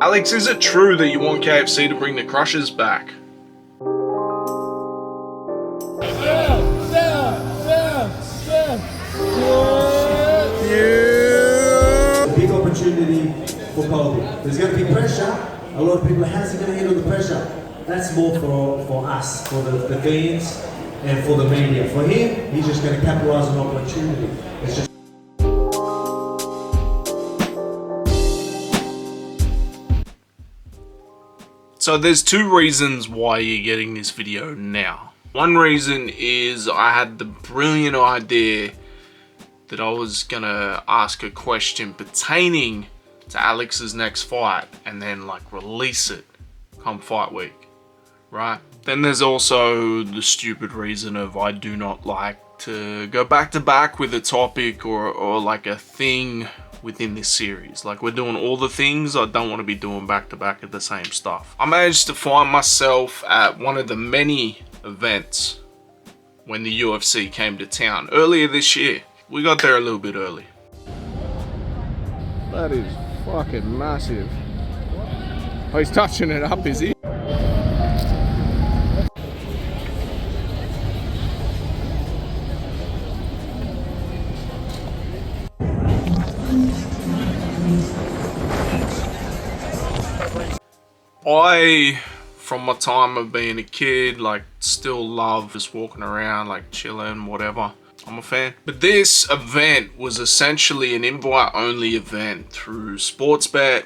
Alex, is it true that you want KFC to bring the Crushers back? A big opportunity for Colby. There's going to be pressure. A lot of people, how's he going to handle the pressure? That's more for us, for the fans and for the media. For him, he's just going to capitalise on opportunity. It's just So there's two reasons why you're getting this video now. One reason is I had the brilliant idea that I was gonna ask a question pertaining to Alex's next fight and then like release it come fight week, right? Then there's also the stupid reason of I do not like to go back to back with a topic or like a thing within this series. Like, we're doing all the things, I don't want to be doing back to back at the same stuff. I managed to find myself at one of the many events when the UFC came to town earlier this year. We got there a little bit early. That is fucking massive. Oh, he's touching it up, is he? I, from my time of being a kid, like, still love just walking around, like, chilling, whatever. I'm a fan. But this event was essentially an invite-only event through Sportsbet,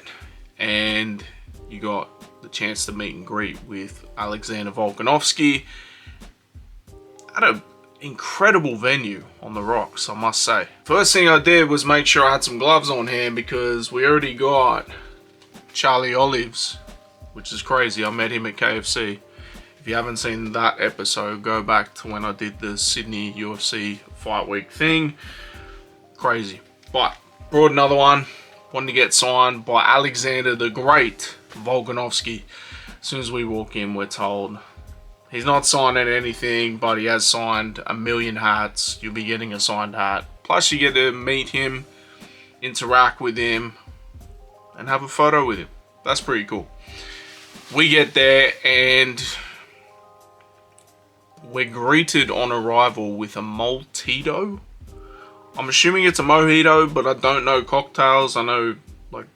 and you got the chance to meet and greet with Alexander Volkanovski at an incredible venue on the rocks, I must say. First thing I did was make sure I had some gloves on hand because we already got Charlie Olives, which is crazy. I met him at KFC. If you haven't seen that episode, go back to when I did the Sydney UFC fight week thing. Crazy. But brought another one. Wanted to get signed by Alexander the Great Volkanovski. As soon as we walk in, we're told he's not signing anything, but he has signed 1 million hats. You'll be getting a signed hat. Plus you get to meet him, interact with him, and have a photo with him. That's pretty cool. We get there and we're greeted on arrival with a Maltito. I'm assuming it's a mojito, but I don't know cocktails. I know like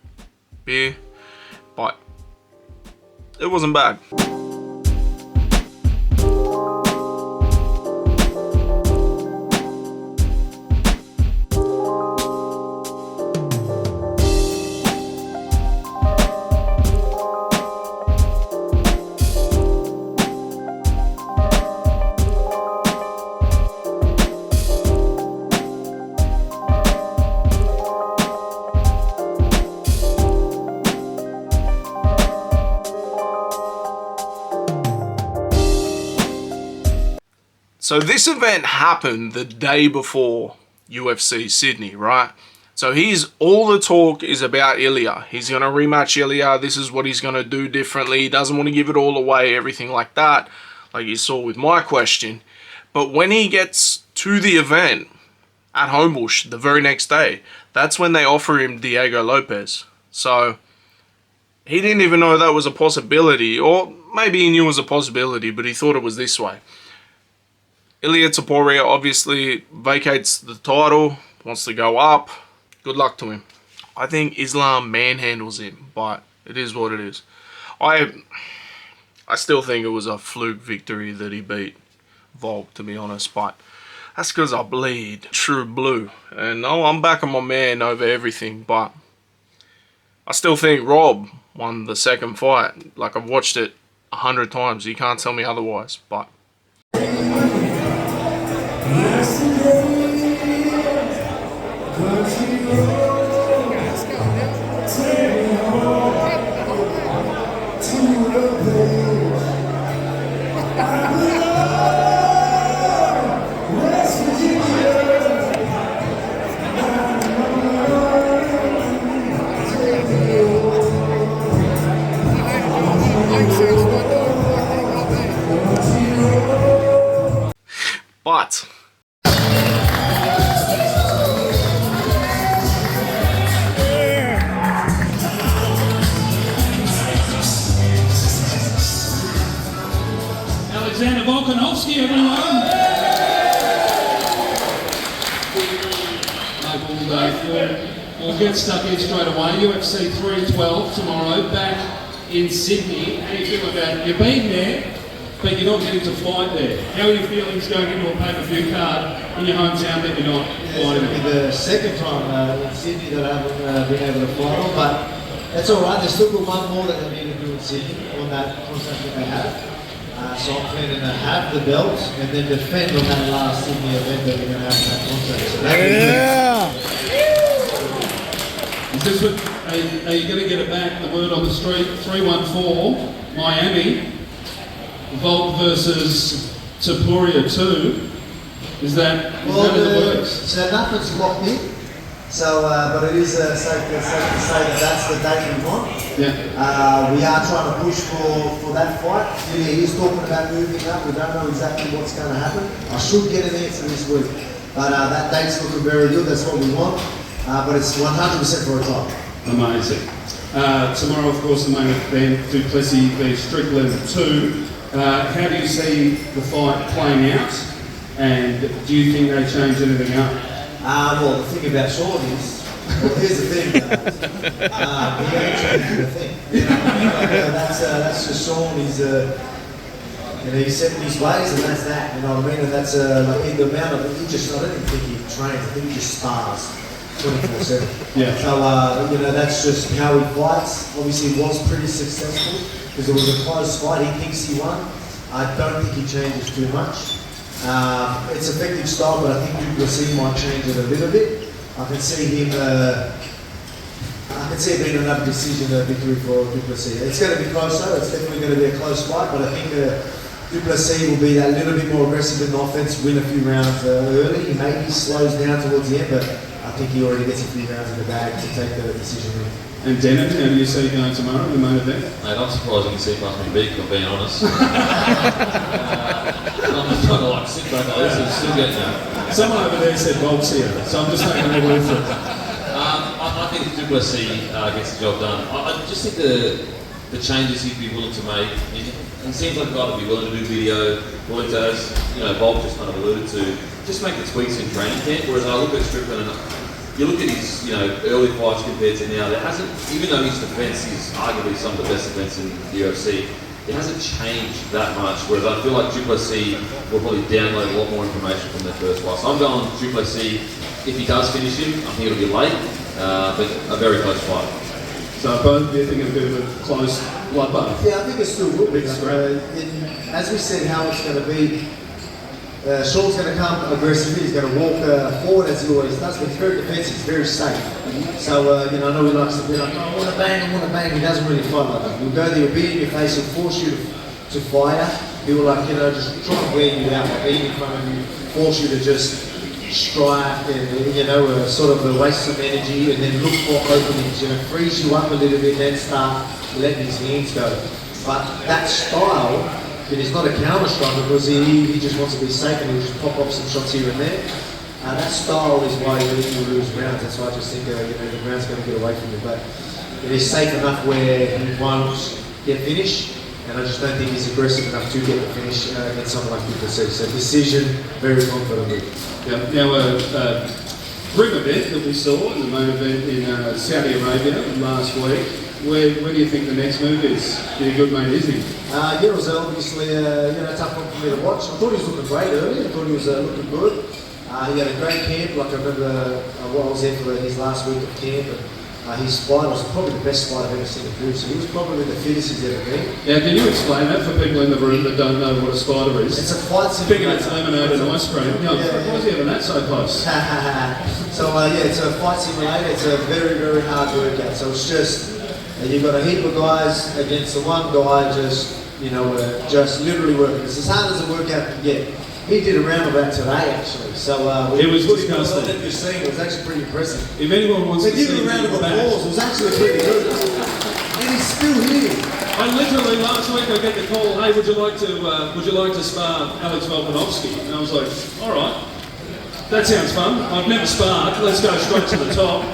beer, but it wasn't bad. So this event happened the day before UFC Sydney, right? So all the talk is about Ilia. He's going to rematch Ilia. This is what he's going to do differently. He doesn't want to give it all away, everything like that, like you saw with my question. But when he gets to the event at Homebush the very next day, that's when they offer him Diego Lopes. So he didn't even know that was a possibility, or maybe he knew it was a possibility, but he thought it was this way. Ilia Topuria obviously vacates the title, wants to go up. Good luck to him. I think Islam manhandles him, but it is what it is. I still think it was a fluke victory that he beat Volk, to be honest, but that's because I bleed true blue. And I'm backing my man over everything, but I still think Rob won the second fight. Like, I've watched it 100 times. You can't tell me otherwise, but we'll get stuck in straight away. UFC 312 tomorrow, back in Sydney. How do you feel about it? You've been there, but you're not getting to fight there. How are your feelings going into a pay-per-view card in your hometown that you're not fighting? It's the second time in Sydney that I haven't been able to fight on, but that's all right. There's still got one more that they need to do in Sydney on that contract that they have. So I'm planning to have the belt and then defend on that last Sydney event that we're going to have in that contract. So Is this what, are you going to get it back, the word on the street? 314, Miami, Volk versus Topuria 2. Is that in the works? So nothing's locked in. So, but it is safe to say that that's the date we want. Yeah. We are trying to push for that fight. He's talking about moving up. We don't know exactly what's going to happen. I should get an answer this week. But that date's looking very good. That's what we want. But it's 100% for a try. Amazing. Tomorrow, of course, the main event, Du Plessis v Strickland 2. How do you see the fight playing out? And do you think they change anything up? Well, the thing about Sean is, well, here's the thing, he ain't changing the thing. That's just Sean. He's he's set in his ways, and that's that. You know what I mean? And that's like the amount of I don't even think he trains. I think he just spars 24/7. Yeah. So that's just how he fights. Obviously, he was pretty successful because it was a close fight. He thinks he won. I don't think he changes too much. It's effective style, but I think Du Plessis might change it a little bit. I can see him. I can see it being another decision victory for Du Plessis. It's going to be close though. It's definitely going to be a close fight, but I think Du Plessis will be that little bit more aggressive in offense, win a few rounds early. He maybe slows down towards the end, but I think he already gets a few rounds in the bag to take the decision win. And Denon, how do you see going tomorrow in the main event? Mate, I'm surprised you can see past me beak, if I'm being honest. I'm just trying to sit back and listen, still getting that. Someone over there said Volk's here, so I'm just taking a word for it. I think Du Plessis gets the job done. I just think the changes he'd be willing to make, he seems like a guy to be willing to do video, willing to, as Volk just kind of alluded to, just make the tweaks in training camp, whereas I look at Strickland and you look at his early fights compared to now, there hasn't, even though his defence is arguably some of the best defence in the UFC, it hasn't changed that much, whereas I feel like Du Plessis will probably download a lot more information from their first fight. So I'm going Du Plessis. If he does finish him, I think it'll be late, but a very close fight. So both of you think it's a bit of a close bloodbath? Yeah, I think it's still good. As we said, how it's going to be, Sean's going to come aggressively, he's going to walk forward as he always does, but he's very defensive, he's very safe. So, I know he likes to be like, I want to bang, he doesn't really fight like that. He'll go there, he'll be in your face, he'll force you to fire, he'll just try and wear you out, like be in front of you, force you to just strike and, sort of waste some energy and then look for openings, freeze you up a little bit, then start letting his hands go. But that style, it is not a counter striker because he just wants to be safe and he'll just pop off some shots here and there. That style is why you lose rounds. That's why I just think the round's going to get away from him. But it is safe enough where he won't get finished, and I just don't think he's aggressive enough to get the finish against someone like Du Plessis. So decision, very confident with. Yeah. Now, group event that we saw in the main event in Saudi Arabia last week. Where do you think the next move is? Be a good mate, is he? It was obviously a tough one for me to watch. I thought he was looking great early. I thought he was looking good. He had a great camp. Like I remember, I was there for his last week of camp, and his fight was probably the best fight I've ever seen him do. So he was probably the fittest he's ever been. Now, can you explain that for people in the room that don't know what a spider is? It's a fight simulator. Thinking it's lemonade and ice cream. Why is he having that so close? So it's a fight simulator. It's a very, very hard workout. So it's just. You've got a heap of guys against the one guy just literally working. It's as hard as a workout can get. He did a round of that today, actually. So it was disgusting. It was actually pretty impressive. If anyone wants to see give him a round of applause. It was actually pretty good. And he's still here. I literally last week I get the call, hey, would you like to spar Alex Volkanovski? And I was like, all right, that sounds fun. I've never sparred. Let's go straight to the top.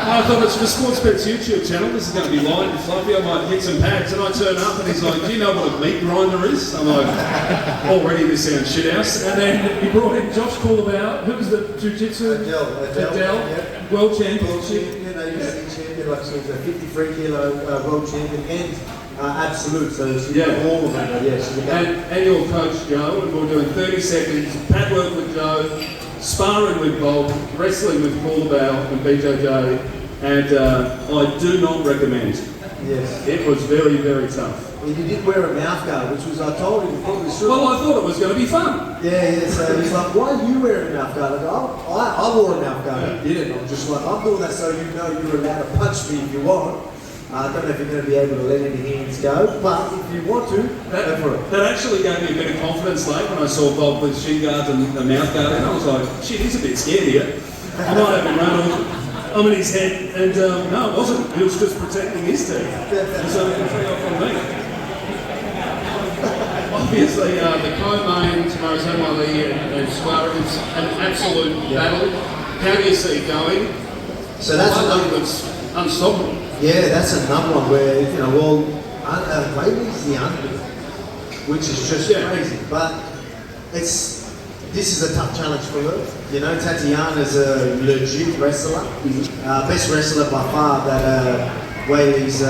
I thought it's for Sportsbet's YouTube channel. This is going to be light and fluffy. I might hit some pads. And I turn up and he's like, do you know what a meat grinder is? I'm like, already this sounds shithouse. And then he brought in Josh Coolabout. Who was the jiu-jitsu? Adele. Yep. World champion. UFC champion, like she was a 53 kilo world champion and absolute. So she's all of them. Yeah, she's and your coach Joe, and we're doing 30 seconds pad work with Joe, sparring with Volk, wrestling with Coolabout and BJJ, and I do not recommend. Yes. It was very, very tough. Well, you did wear a mouth guard, which was, I told him, you probably should. Well, I thought it was going to be fun. Yeah, so he's like, why are you wearing a mouth guard? I go, I wore a mouth guard. He didn't. I'm just like, I'm doing that so you know you're allowed to punch me if you want. I don't know if you're going to be able to let any hands go, but if you want to, go for it. That actually gave me a bit of confidence late when I saw Volk with shin guards and the mouth guard, and I was like, shit, he's a bit scared here. I might have him run I'm in his head, and no, it wasn't. He was just protecting his team. So he can free off on me. Obviously, the co-main tomorrow's Ali and Suarez is an absolute battle. How do you see it going? So that's another that's unstoppable. Yeah, that's another one where, you know, well, Whaley's the under, which is just crazy. But this is a tough challenge for her. You know, Tatiana's a legit wrestler, best wrestler by far that Whaley's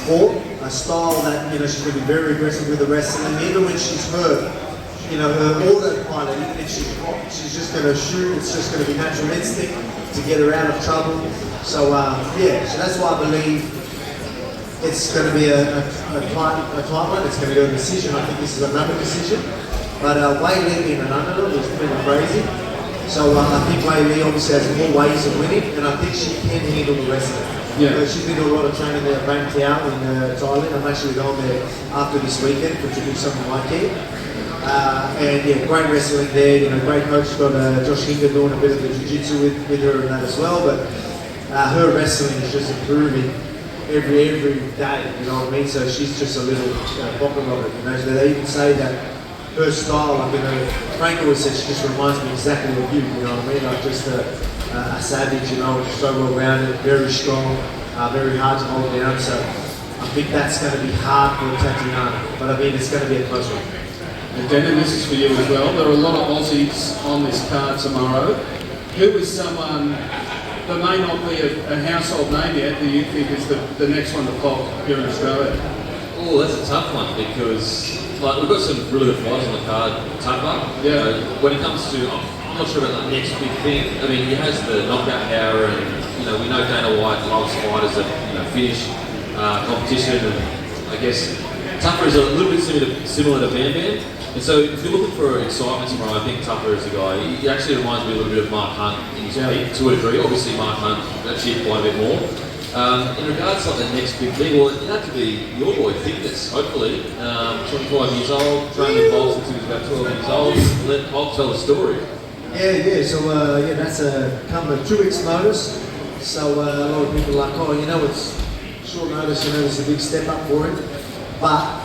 fought. A style that, you know, she's going to be very aggressive with the wrestling. Even when she's hurt, you know, her autopilot, even if she's hot, she's just going to shoot. It's just going to be natural instinct to get her out of trouble. So, so that's why I believe it's going to be a tight one. It's going to be a decision. I think this is another decision. But Whaley being an underdog is pretty crazy. So I think Whaley obviously has more ways of winning, and I think she can handle the rest of it. Yeah. She's been doing a lot of training there at Bang Tao in Thailand. I'm actually going there after this weekend to do some of my camp. And yeah, great wrestling there. You know, great coach. She's got Josh Hinger doing a bit of the jiu-jitsu with her and that as well. But her wrestling is just improving every day. You know what I mean? So she's just a little bottom of it. You know, so they even say that her style, like, you know, Frank always said she just reminds me exactly of you. You know what I mean? Like just a savage, you know, so well-rounded, very strong, very hard to hold down. So I think that's going to be hard for Tatiana, but I mean, it's going to be a close one. And Dennis, this is for you as well. There are a lot of Aussies on this card tomorrow. Who is someone that may not be a household name yet that you think is the next one to pop here in Australia? Oh, that's a tough one because like we've got some really good fighters on the card. Tupper, when it comes to, I'm not sure about the next big thing. I mean, he has the knockout power, and you know we know Dana White loves fighters that finish competition, and I guess Tupper is a little bit similar to Bam Bam. And so if you're looking for excitement tomorrow, I think Tupper is the guy. He actually reminds me a little bit of Mark Hunt in his peak, to a degree. Obviously, Mark Hunt achieved quite a bit more. In regards to like the next big thing, well, it had to be your boy, Fitness, hopefully. 25 years old, trained with Volk since he was about 12 years old. Let Volk tell the story. Yeah. So that's come with 2 weeks' notice. So a lot of people are like, oh, you know, it's short notice. You know, it's a big step up for him. But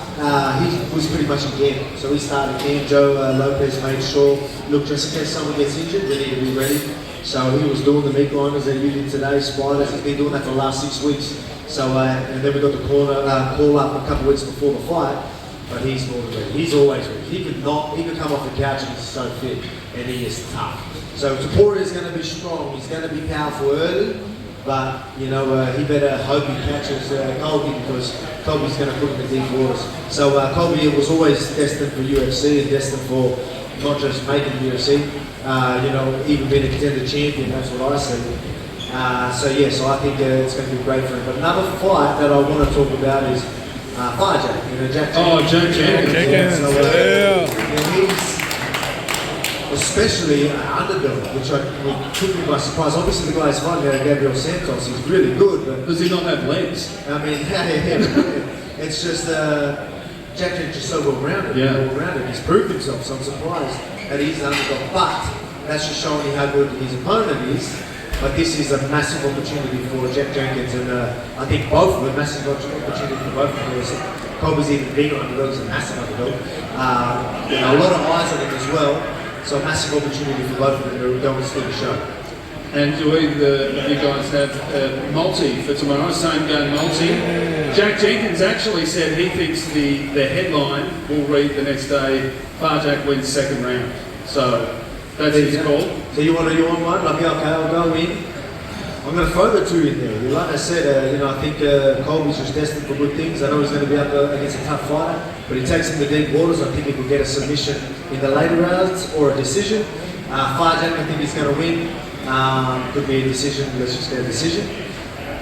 he was pretty much in camp. So he started camp. Joe Lopes made sure, look, just in case someone gets injured, we need to be ready. So he was doing the meat grinders that you did today, spiders. He's been doing that for the last 6 weeks. So and then we got the call up a couple of weeks before the fight. But he's more than ready. He's always ready. He could come off the couch and he's so fit, and he is tough. So Topuria is going to be strong. He's going to be powerful early, but you know he better hope he catches Colby, because Colby's going to put him in deep waters. So Colby was always destined for UFC and destined for not just making UFC. You know, even being a contender champion. That's what I see. So I think it's going to be great for him. But another fight that I want to talk about is Fire Jack. You know, Jack. Oh, Jack Jenkins. He's especially an underdog, which took me by surprise. Obviously, the guy's fighting Gabriel Santos. He's really good, but does he not have legs? I mean, it's just Jack Jenkins is so well-rounded. Well-rounded. He's proved himself, so I'm surprised that he's an underdog. But that's just showing you how good his opponent is. But this is a massive opportunity for Jack Jenkins, and I think both of them, massive opportunity for both of them. Colby's even bigger underdog, he's a massive underdog. A lot of eyes on him as well, so a massive opportunity for both of them to go and steal the show. And do either of you guys have multi for tomorrow? Same game multi. Jack Jenkins actually said he thinks the headline will read the next day, Farjak wins second round. So that's his call. So you want one? Okay, I'll go in. I'm going to throw the two in there. Like I said, I think Colby's just destined for good things. I know he's going to be up against a tough fighter, but he takes him to deep waters. I think he could get a submission in the later rounds or a decision. Farjak, I think he's going to win. Could be a decision. Let's just get a decision.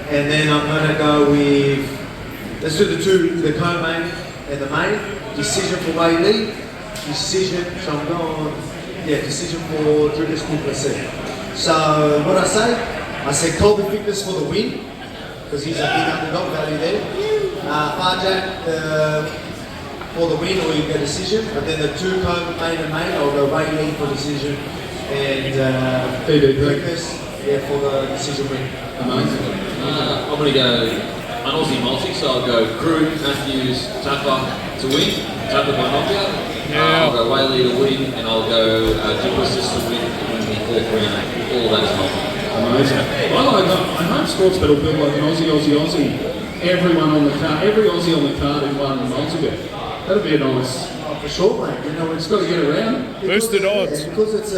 And then I'm going to go with, let's do the co-main and the main. Decision for Wei Lee. Decision, so I'm going, decision for Dricus du Plessis. So what I said Colby Fitness for the win, because he's a big underdog value there. Farjak for the win or you get a decision, but then the two main and main, I'll go Wei Lee for decision and Dricus for the decision win. Amazing. I'm going to go an Aussie multi, so I'll go Crew, Matthews, Tapa to win, Tapa by knockout. I'll go Wei Lee to win, and I'll go Du Plessis to win in the fourth round. All of that is multi. Amazing. I hope Sportsbet will build like an Aussie. Everyone on the card, every Aussie on the card in one multi-bet. That'd be a nice. For sure, mate. It's got to get around. Boosted odds. Because it's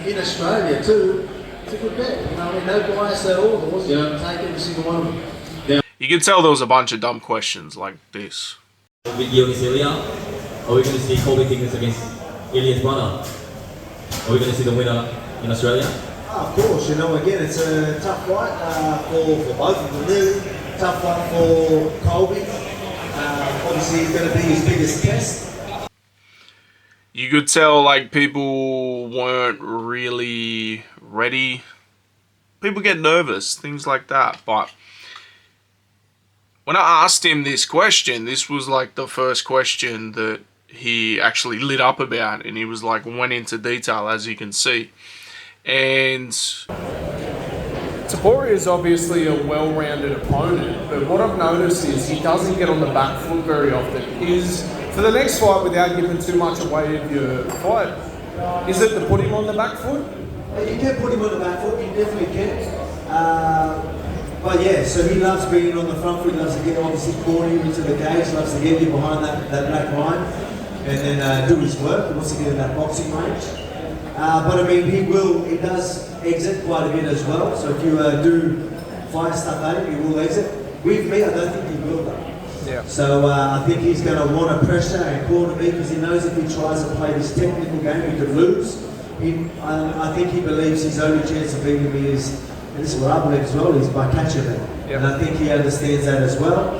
in Australia too, it's a good bet. No bias at all. The Aussies take every single one of them. You can tell there was a bunch of dumb questions like this. With you against Ilia, are we going to see Colby Thickness against Ilia's brother? Are we going to see the winner in Australia? Of course, again, it's a tough fight for both of them, really. Tough fight for Colby. Obviously, it's going to be his biggest test. You could tell like people weren't really ready. People get nervous, things like that. But when I asked him this question, this was like the first question that he actually lit up about, and he was like went into detail, as you can see. And Topuria is obviously a well-rounded opponent, but what I've noticed is he doesn't get on the back foot very often. For the next fight, without giving too much away of your fight, is it to put him on the back foot? You can put him on the back foot, you definitely can. But yeah, so he loves being on the front foot, he loves to get obviously corner you into the cage, loves to get you behind that black line and then do his work. He wants to get in that boxing range. But I mean, he does exit quite a bit as well. So if you do fire stuff at him, he will exit. With me, I don't think he will though. Yeah. So I think he's going to want to pressure and corner me because he knows if he tries to play this technical game, he could lose. I think he believes his only chance of beating me is, and this is what I believe as well, is by catching me. Yep. And I think he understands that as well.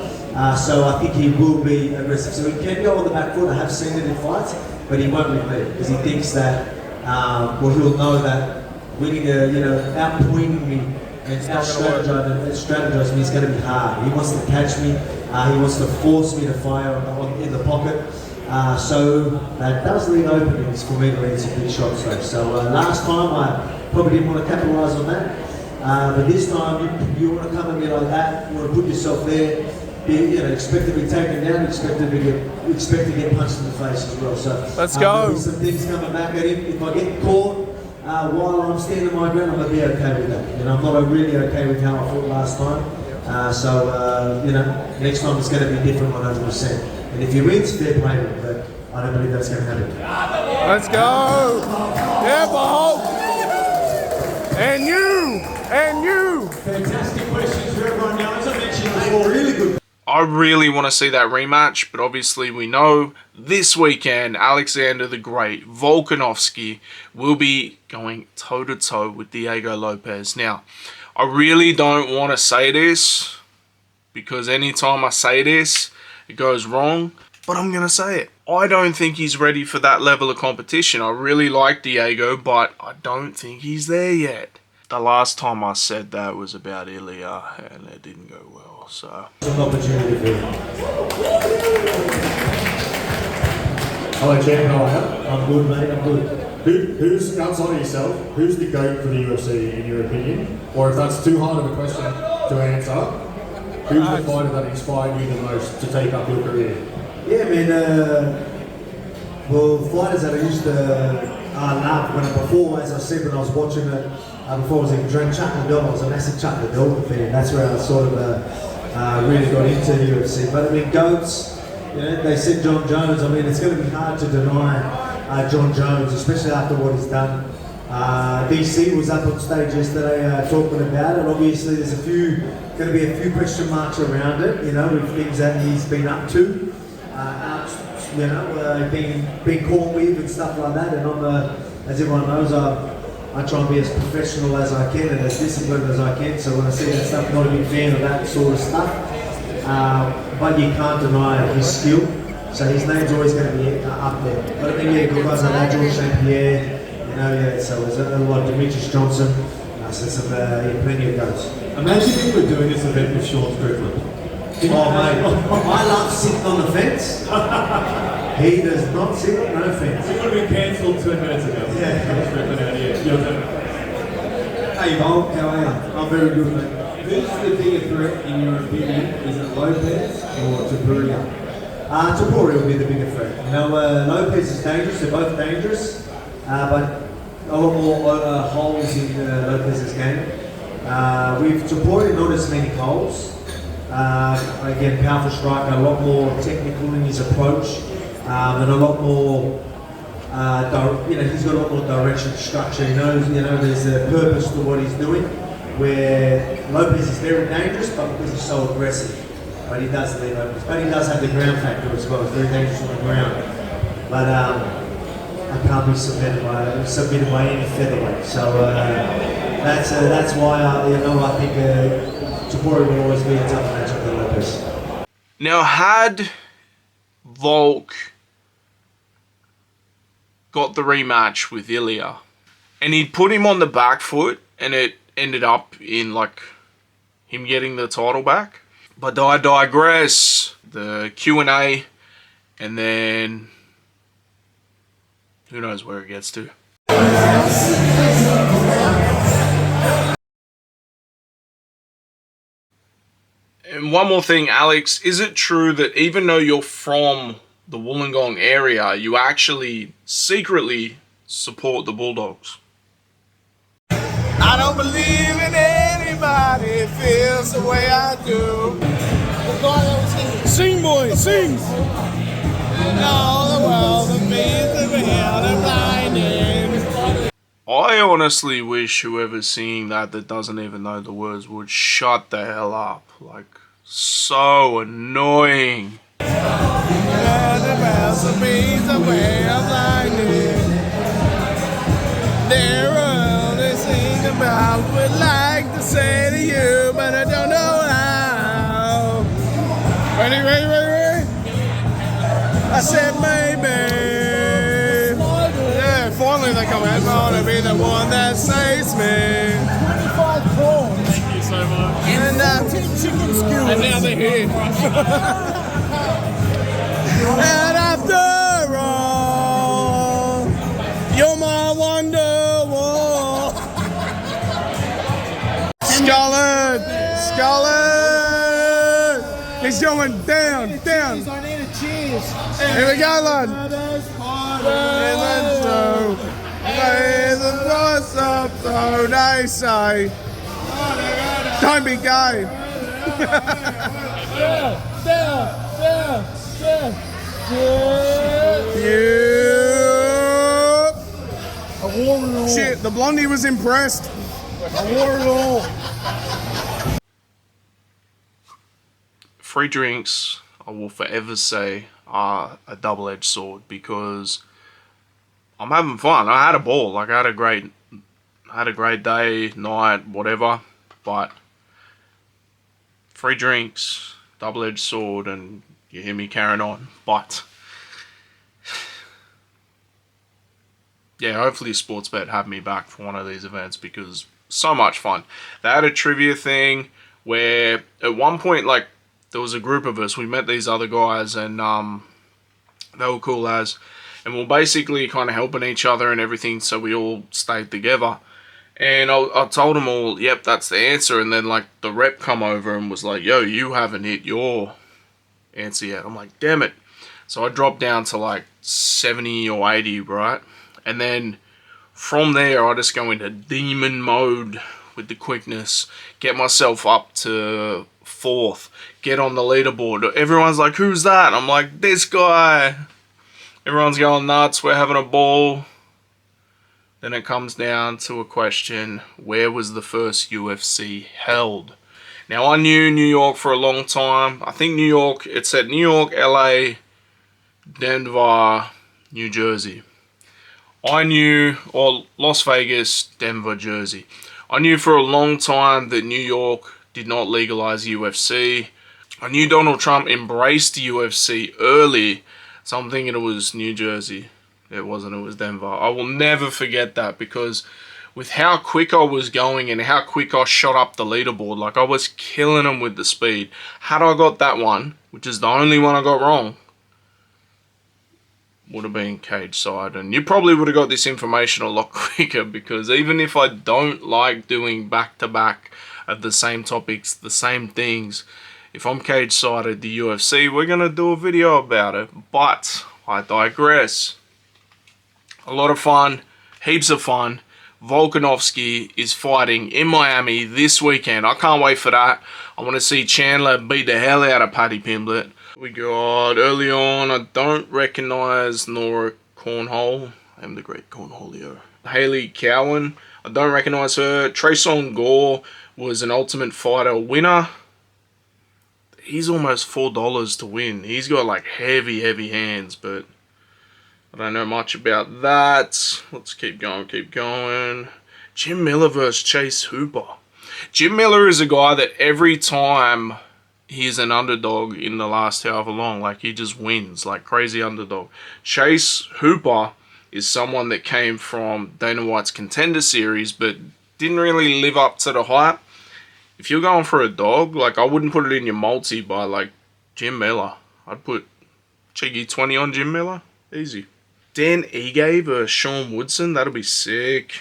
So I think he will be aggressive. So he can go on the back foot. I have seen it in fights, but he won't with me because he thinks that. He'll know that winning, out-pointing me and out-strategizing me is going to be hard. He wants to catch me. He wants to force me to fire in the pocket. So that does leave openings for me to land some big shots though. So last time I probably didn't want to capitalise on that. But this time you want to come at me like that. You want to put yourself there. Expect to be taken down, expect to get punched in the face as well. So let's go. Some things coming back at him. If I get caught while I'm standing my ground, I'm gonna be okay with that. I'm not really okay with how I fought last time. Next time it's going to be different 100%. And if he wins, fair play, but I don't believe that's going to happen. Let's go. Yeah, Volk. And you. Fantastic questions for everyone now. As I mentioned before, really good. I really want to see that rematch, but obviously we know this weekend Alexander the Great, Volkanovski, will be going toe-to-toe with Diego Lopes. Now, I really don't want to say this, because anytime I say this, it goes wrong, but I'm going to say it. I don't think he's ready for that level of competition. I really like Diego, but I don't think he's there yet. The last time I said that was about Ilia, and it didn't go well, so. An opportunity for you. Hello, Champ. How are you? I'm good, mate. I'm good. Who's outside of yourself? Who's the GOAT for the UFC in your opinion? Or if that's too hard of a question to answer, who's the fighter that inspired you the most to take up your career? Yeah, man. Fighters that I used to love before, as I said, when I was watching it before I was even drinking Chandler belt. I was a massive Chandler belt fan. That's where I sort of really got into UFC. But I mean, GOATs, you know, they said John Jones. I mean, it's going to be hard to deny John Jones, especially after what he's done. DC was up on stage yesterday talking about it. Obviously, there's going to be a few question marks around it, you know, with things that he's been up to, you know, being caught with and stuff like that. And as everyone knows, I try and be as professional as I can and as disciplined as I can. So when I see that stuff, I'm not a big fan of that sort of stuff. But you can't deny his skill. So his name's always going to be up there. But I think, yeah, good guys like that, George St. Pierre. Yeah, so there's a lot of Demetrius Johnson, so plenty of those. Imagine if we were doing this event with Sean Strickland. Oh mate, I love sitting on the fence. He does not sit on no fence. It would have been cancelled 2 minutes ago. Yeah. Sean Strickland out here. Your turn. Hey Volk, how are you? I'm very good, mate. Who's the bigger threat in your opinion? Is it Lopes or Topuria? Topuria will be the bigger threat. You know, Lopes is dangerous, they're both dangerous, but a lot more holes in Lopez's game. With Topuria, not as many holes. Again, powerful striker, a lot more technical in his approach, and a lot more, you know, he's got a lot more direction, structure. He knows, you know, there's a purpose to what he's doing. Where Lopes is very dangerous, but because he's so aggressive. But he does leave Lopes. But he does have the ground factor as well. He's very dangerous on the ground. But I can't be submitted by any featherweight. So that's why I think Topuria will always be a tough matchup for Lopes. Now, had Volk got the rematch with Ilia, and he'd put him on the back foot, and it ended up in like him getting the title back. But I digress. The Q&A, and then who knows where it gets to. And one more thing, Alex, is it true that even though you're from the Wollongong area, you actually secretly support the Bulldogs? I don't believe in anybody feels the way I do. Sing, boy, sing! All the world that means the hell and blinding. I honestly wish whoever's singing that doesn't even know the words would shut the hell up. Like, so annoying. And the world that means the way I'm blinding. There are the things I would like to say to you, but I don't know how. Ready? I said maybe. Yeah, finally they come out. I want to be the one that saves me. 25 prawns. Thank you so much. And 10 chicken skewers. And now they're here. And after all, you're my wonderwall. Scarlet! He's going down. I need a cheers. Here we go, lad. There's the voice up, so they say. Don't be gay. I wore it all. Shit, the blondie was impressed. I wore it all. Free drinks, I will forever say, are a double-edged sword because I'm having fun. I had a ball. Like, I had a great day, night, whatever. But free drinks, double-edged sword, and you hear me carrying on. But yeah, hopefully Sportsbet have me back for one of these events because so much fun. They had a trivia thing where at one point, like, there was a group of us. We met these other guys and they were cool as. And we were basically kind of helping each other and everything, so we all stayed together. And I told them all, yep, that's the answer. And then, like, the rep come over and was like, yo, you haven't hit your answer yet. I'm like, damn it. So I dropped down to, like, 70 or 80, right? And then From there, I just go into demon mode with the quickness, get myself up to 4th, get on the leaderboard. Everyone's like, who's that? I'm like, this guy. Everyone's going nuts, we're having a ball. Then it comes down to a question, where was the first UFC held? Now, I knew New York for a long time. I think New York, it said New York, LA, Denver, New Jersey. I knew, or Las Vegas, Denver, Jersey. I knew for a long time that New York did not legalize UFC. I knew Donald Trump embraced UFC early, so I'm thinking it was New Jersey. It wasn't, it was Denver. I will never forget that, because with how quick I was going and how quick I shot up the leaderboard, like I was killing them with the speed. Had I got that one, which is the only one I got wrong, would have been cage side, and you probably would have got this information a lot quicker, because even if I don't like doing back-to-back of the same topics, the same things, if I'm cage sided the UFC, we're going to do a video about it. But I digress. A lot of fun, heaps of fun. Volkanovski is fighting in Miami this weekend. I can't wait for that. I want to see Chandler beat the hell out of Paddy Pimblett. We got early on, I don't recognize Nora Cornhole. I am the great cornholio. Haley Cowan, I don't recognize her. Trayson Gore was an Ultimate Fighter winner. He's almost $4 to win. He's got like heavy hands, but I don't know much about that. Let's keep going. Jim Miller versus Chase Hooper. Jim Miller is a guy that every time he's an underdog in the last however long, like he just wins, like crazy underdog. Chase Hooper is someone that came from Dana White's Contender Series, but didn't really live up to the hype. If you're going for a dog, like I wouldn't put it in your multi by like Jim Miller. I'd put cheeky 20 on Jim Miller, easy. Dan Ige versus Sean Woodson, that'll be sick.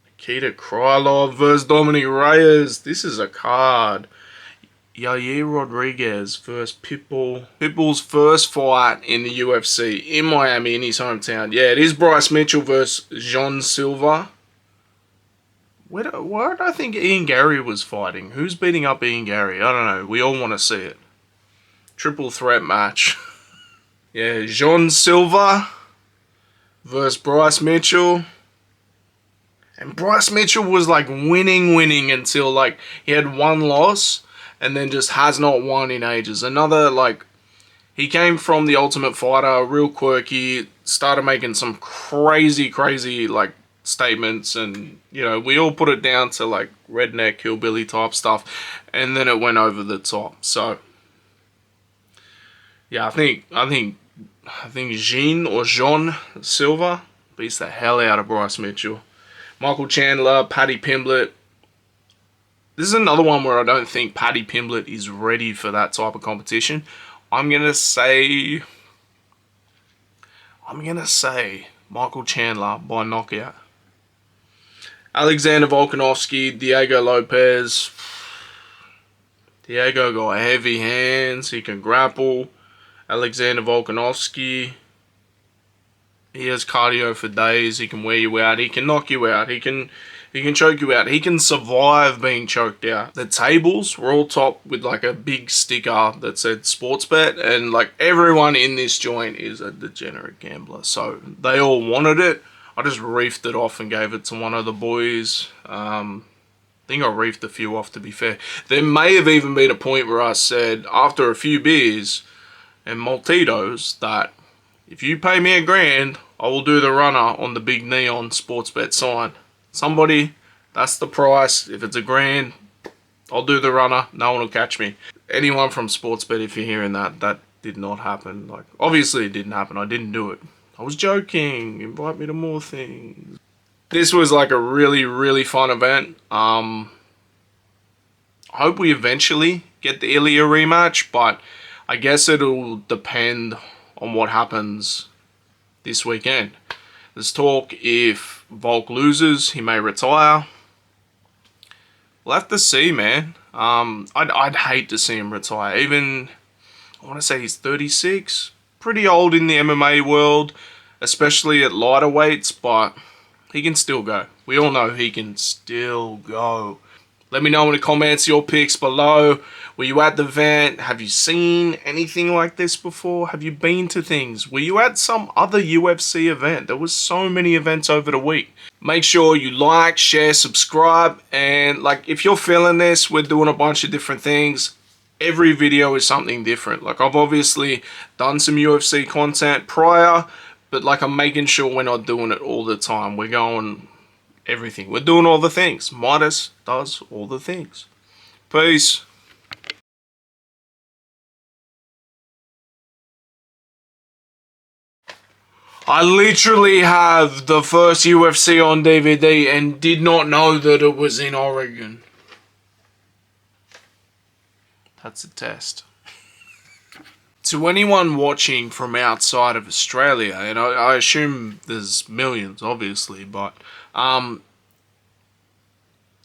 Nikita Krylov versus Dominic Reyes, this is a card. Yair Rodriguez versus Pitbull. Pitbull's first fight in the UFC in Miami, in his hometown. Yeah, it is Bryce Mitchell versus Jean Silva. Why did I think Ian Gary was fighting? Who's beating up Ian Gary? I don't know. We all want to see it. Triple threat match. Yeah, Jean Silva versus Bryce Mitchell. And Bryce Mitchell was like winning until like he had one loss. And then just has not won in ages. Another, like, he came from the Ultimate Fighter, real quirky, started making some crazy, like, statements. And, you know, we all put it down to, like, redneck, hillbilly type stuff. And then it went over the top. So, yeah, I think Jean Silva beats the hell out of Bryce Mitchell. Michael Chandler, Paddy Pimblett. This is another one where I don't think Paddy Pimblett is ready for that type of competition. I'm going to say Michael Chandler by knockout. Alexander Volkanovski, Diego Lopes. Diego got heavy hands. He can grapple. Alexander Volkanovski, he has cardio for days. He can wear you out. He can knock you out. He can choke you out. He can survive being choked out. The tables were all topped with like a big sticker that said Sportsbet, and like everyone in this joint is a degenerate gambler. So they all wanted it. I just reefed it off and gave it to one of the boys. I think I reefed a few off, to be fair. There may have even been a point where I said, after a few beers and Maltitos, that if you pay me $1,000, I will do the runner on the big neon Sportsbet sign. Somebody, that's the price. If it's $1,000, I'll do the runner. No one will catch me. Anyone from Sportsbet, if you're hearing that, that did not happen. Like, obviously it didn't happen. I didn't do it. I was joking. Invite me to more things. This was like a really fun event. I hope we eventually get the Ilia rematch, but I guess it'll depend on what happens this weekend. There's talk if Volk loses, he may retire. We'll have to see, man. I'd hate to see him retire. Even, I want to say he's 36. Pretty old in the MMA world, especially at lighter weights, but He can still go. We all know he can still go. Let me know in the comments your picks below. Were you at the event? Have you seen anything like this before? Have you been to things? Were you at some other UFC event? There was so many events over the week. Make sure you like, share, subscribe. And like, if you're feeling this, we're doing a bunch of different things. Every video is something different. Like, I've obviously done some UFC content prior, but like, I'm making sure we're not doing it all the time. We're going everything. We're doing all the things. Midas does all the things. Peace. I literally have the first UFC on DVD and did not know that it was in Oregon. That's a test. To anyone watching from outside of Australia, and I assume there's millions, obviously, but in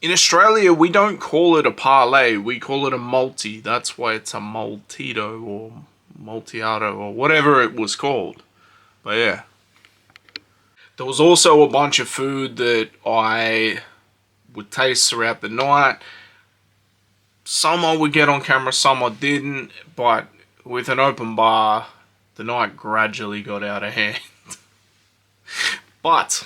Australia, we don't call it a parlay, we call it a multi. That's why it's a multito or multiato or whatever it was called. But yeah. There was also a bunch of food that I would taste throughout the night. Some I would get on camera, some I didn't, but with an open bar, the night gradually got out of hand. But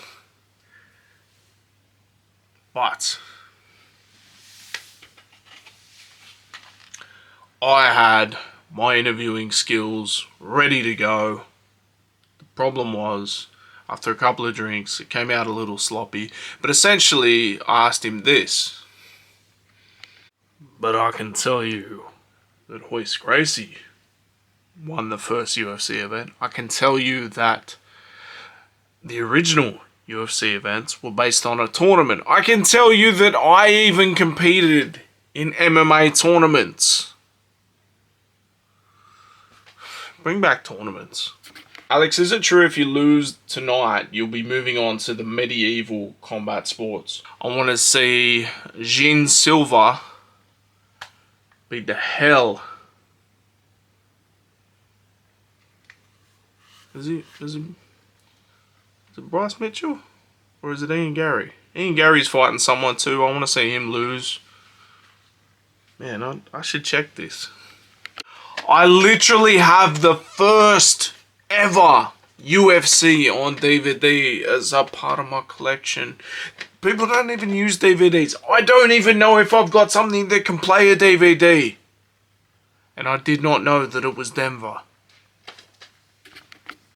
I had my interviewing skills ready to go. The problem was, after a couple of drinks, it came out a little sloppy. But essentially, I asked him this. But I can tell you that Royce Gracie won the first UFC event. I can tell you that the original UFC events were based on a tournament. I can tell you that I even competed in MMA tournaments. Bring back tournaments. Alex, is it true if you lose tonight, you'll be moving on to the medieval combat sports? I want to see Jean Silva beat the hell. Is it Bryce Mitchell? Or is it Ian Gary? Ian Gary's fighting someone too. I want to see him lose. Man, I should check this. I literally have the first ever UFC on DVD as a part of my collection. People don't even use DVDs. I don't even know if I've got something that can play a DVD. And I did not know that it was Denver.